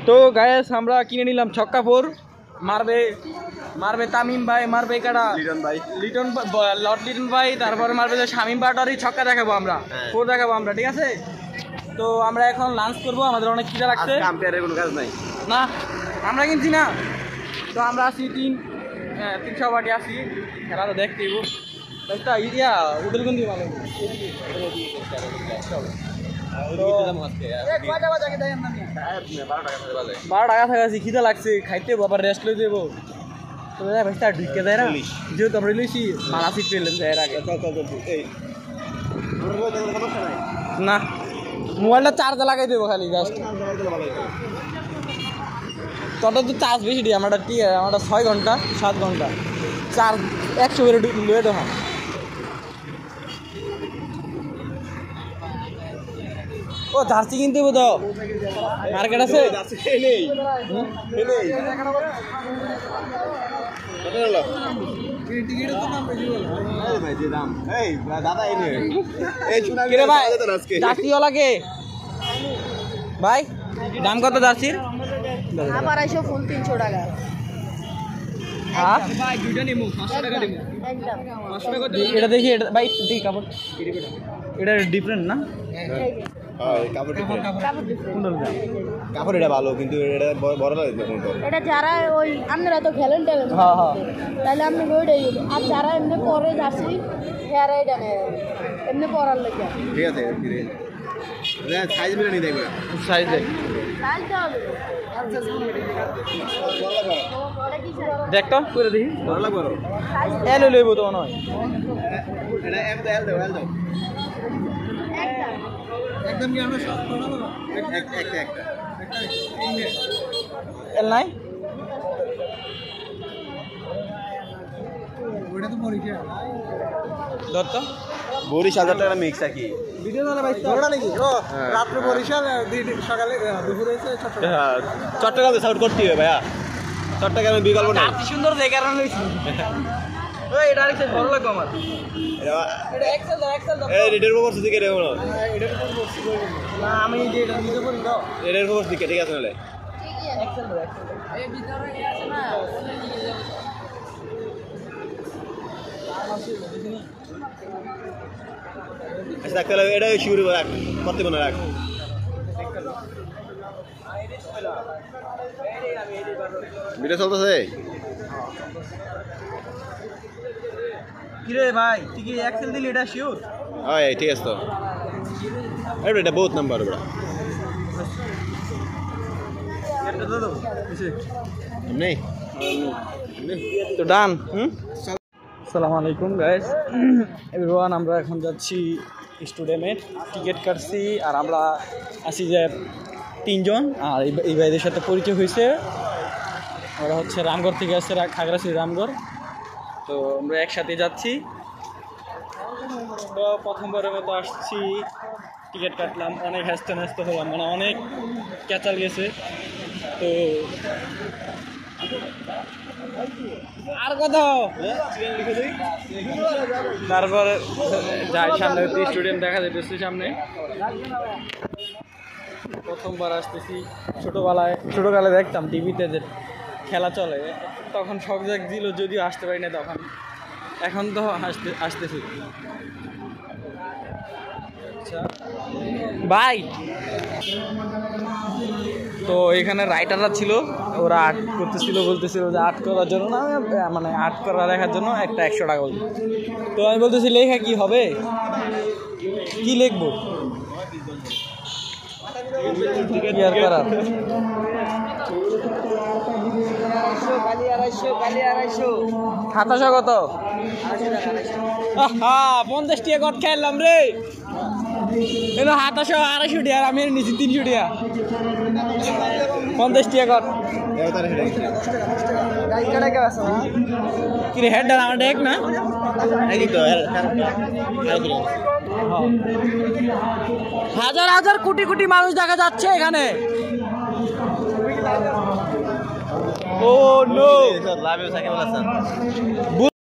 তো গায়েস আমরা কিনে নিলাম ছক্কাপুর, মারবে মারবে তামিম ভাই, মারবে কারা লিটন লর্ড লিটন ভাই, তারপরে মারবে যে শামিম পাটোয়ারি, ছক্কা দেখাবো আমরা, ফোর দেখাবো আমরা, ঠিক আছে। তো আমরা এখন লাঞ্চ করবো, আমাদের অনেক খিদা লাগছে। কোনো কাজ নাই না, আমরা কিনছি না, তো আমরা আসি 300 বাটি আসি, খেলা তো দেখতেই ইয়া উডলগঞ্জি ভালো 12 টাকা থাকা খিদা লাগছে, খাইতে আবার রেস্ট লই দেবো। তো ভাই তার ঢুকে দেয় না, যেহেতু আমরা লইছি মালা সিট পেলেন এর আগে। না, মোবাইলটা চার্জে লাগাই দেবো খালি জাস্ট। তোটা তো চার্জ বেশি দিই, আমারটা ঠিক আছে, আমারটা 6 ঘন্টা 7 ঘন্টা চার্জ 100 করে লুয়ে দেওয়া। ও জার্সি কিনতে হবো তো, মার্কেট আছে জার্সিওয়ালাকে ভাই, দাম কত জার্সির? 250 ফুল 300 টাকা। এটা দেখি, এটা ভাই দেখি কাপড়, এটা ডিফারেন্ট না? কাপড় এটা ভালো, কিন্তু এটা বড় লাগে। এটা যারা ওই আপনারা তো খেলেন টেলেন, তাহলে আপনি ওইটাই, আর যারা এমনি পরে যাচ্ছি হেয়ার এটা নেই এমনি পরার লেগে। ঠিক আছে, সাইজ মিলে নিয়ে দেখবে, সাইজ দেখ দেখতো করে দেখি, ভালো লাগবে। এলো লইব তো নয়, এটা এল দাও একদম কি আমরা সব করব, একটা এল নাই ওটা তো পরীক্ষা দত্ত বরিশাল টাকা মিক্স আছে কি ভিডিও দাও ভাই, ওটা নাকি ও রাতে বরিশাল, সকালে দুপুরে এসে চট্টগ্রামে সাউট করতে হবে ভাইয়া, চট্টগ্রামে বিকল্প নাই। কি সুন্দর দেখে আর লইছি। ওই এটা আরেকটা ভালো লাগবে আমার, এটা এক্সেল দাও এই রেডের উপর দিকে রে বলো, এটার উপর বসছি না, আমি যে এটা নিতে পারি দাও, রেডের উপর দিকে, ঠিক আছে নালে এক্সেল দাও এই ভিতরে আছে না, আচ্ছা তাহলে এটা শুরু রাখ, করতে কোন রাখ। ভিডিও চলতেছে কিরে ভাই, তুই কি এক্সেল দিলি? এটা শিওর? হ্যাঁ ঠিক আছে। তো এটা বহুত নাম্বার ওটা নেই তো ডান। আসসালামু আলাইকুম গাইস, এভরিওয়ান, আমরা এখন যাচ্ছি স্টুডিয়ামে, টিকিট কাটছি, আর আমরা আছি যে 3 জন, আর এই ভাইদের সাথে পরিচয় হয়েছে, ওরা হচ্ছে রামগড় থেকে আসছে, খাগড়াছড়ি রামগড়। তো আমরা একসাথে যাচ্ছি, তো প্রথমবারের মতো আসছি, টিকিট কাটলাম, অনেক হাসতে নাচতে হলাম, মানে অনেক ক্যাচাল গেছে। তো আর কথা তারপরে যাই, সামনে স্টুডেন্ট দেখা যেতেছে সামনে, প্রথমবার আসতেছি। ছোটোবেলায় দেখতাম টিভিতে যে খেলা চলে, তখন শখ জাগছিল, যদিও আসতে পারি না তখন, এখন তো আসতেছি। আচ্ছা বাই। তো এখানে রাইটাররা ছিল, ওরা আর্ট করতেছিল, বলতেছিল যে আর্ট করার জন্য না, মানে আর্ট করা দেখার জন্য একটা 100 টাকা বলতো। তো আমি বলতেছি লেখা কি হবে, কি লিখবো, কি আর করার। 700 কত? 50 টাকা কট খাইলাম রে, 700 250 টাকা, আমি নিচে 300 টাকা, 50 টাকা কট। কি রে হেড আমার ডেক না, হাজার হাজার কোটি কোটি মানুষ দেখা যাচ্ছে এখানে। ও নো,